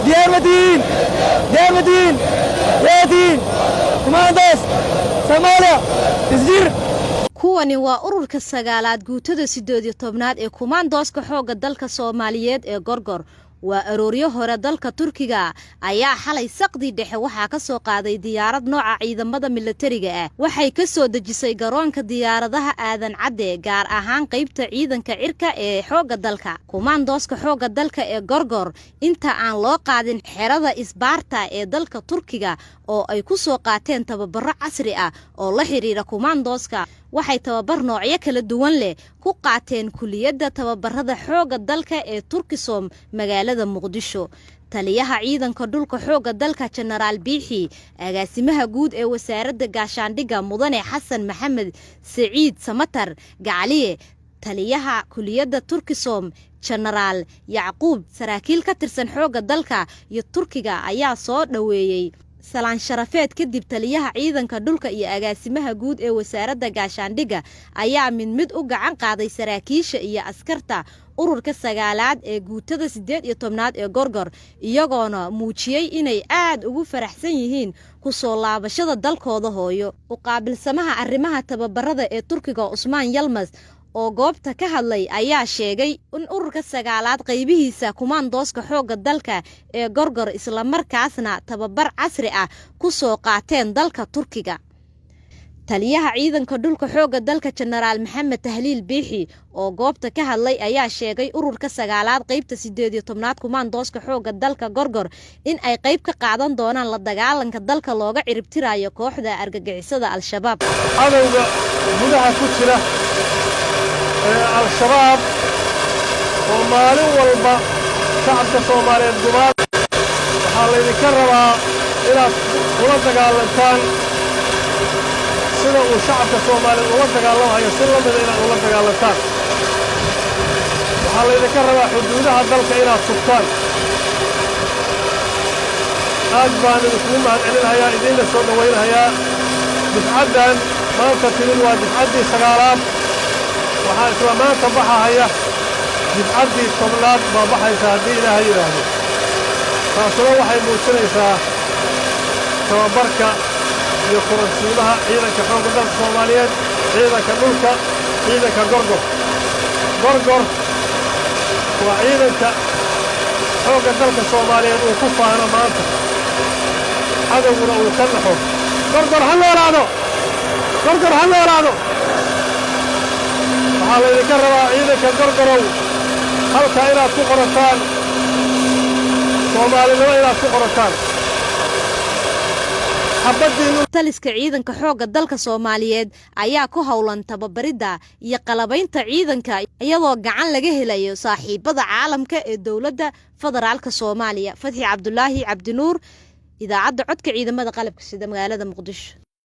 ديار مدين ديار مدين يادين كوماندوس سوماليا تسجيل kuwani waa ururka sagaalaad guutada 18aad ee kumaandooska xooga dalka Soomaaliyeed ee Gorgor waa arooryo hore dalka Turkiga ayaa xalay saqdi dhexe waxa ka soo qaaday diyaarad nooca ciidamada militariga ah waxay ka soo dejisay garoonka diyaaradaha aadan cadde gaar ahaan qaybta ciidanka cirka ee xooga dalka kumaandooska xooga dalka ee Gorgor inta aan loo qaadin xerada Isbaarta ee dalka Turkiga oo ay ku soo qaateen tababaro casri ah oo la xiriira kumaandooska waxay tababar noocyo kala duwan leh ku qaateen kuliyadda tababarada xooga dalka ee Turkisom magaalada Muqdisho taliyaha ciidanka dhulka xooga dalka General Biixi agaasimaha guud ee wasaaradda gaashaandhigga mudane Xasan Maxamed Saciid Samatar Gacaliye taliyaha kuliyadda Turkisom General Yacquub saraakiil ka tirsan xooga dalka iyo Turkiga ayaa soo dhaweeyay salaan sharafeed kadib taliyaha ciidanka dhulka iyo agaasimaha guud ee wasaaradda gaashaandhigga ayaa mid u gacan qaaday saraakiisha iyo askarta ururka sagaalaad ee guutada 18aad ee Gorgor iyagoona muujiyay inay aad ugu faraxsan yihiin ku soo laabashada dalkooda hooyo u qaabilsamaha arrimaha tababarada ee Turkiga Usmaan Yalmas oo goobta ka hadlay ayaa sheegay in ururka sagaalaad qaybihiisa kumaandooska xooga dalka ee Gorgor isla markaasna tababar casri ah ku soo qaateen dalka Turkiga taliyaha ciidanka dhulka xooga dalka General Maxamed Tahliil Biixi oo goobta ka hadlay ayaa sheegay ururka sagaalaad qaybta 18aad kumaandooska xooga dalka Gorgor in ay qayb ka qaadan doonaan la dagaalanka dalka looga ciribtirayo kooxda argagixisada Al-Shabaab cadawga gudaha ku jira al-shabaab oo maalin walba shacabka Soomaaliyeed gumaad waxaa laydinka rabaa inaad ula dagaalantaan sida uu shacabka Soomaaliyeed ula dagaalamayo si la mid ah inaad ula dagaalantaan waxaa laydinka rabaa xuduudaha dalka inaad sugtaan aad baan idinku mahadcelinayaa idinla soo dhawaynayaa difcaddan maanta timid waa difcaddii sagaalaad waxaa isla maanta baxahaya difcaddii tobnaad baa baxaysa haddii ilaahay yidhaahdo taasuna waxay muujinaysaa tababarka iyo kuransiimaha ciidanka xoogga dalka Soomaaliyeed ciidanka dhulka ciidanka Gorgor Gorgor waa ciidanka xoogga dalka Soomaaliyeed uu ku faano maanta cadawguna uu ka naxo Gorgor ha noolaado Gorgor ha noolaado waxaa laydinka rabaa ciidanka Gorgorow halka inaad ku qorataan Soomaalinimo inaad ku qorataan taliska ciidanka xooga dalka Soomaaliyeed ayaa ku howlan tababarida iyo qalabaynta ciidanka iyadoo gacan laga helayo saaxiibada caalamka ee dawladda federaalka Soomaaliya Fatxi Cabdulaahi Cabdinuur idaacadda codka ciidamada qalabka sida magaalada Muqdisho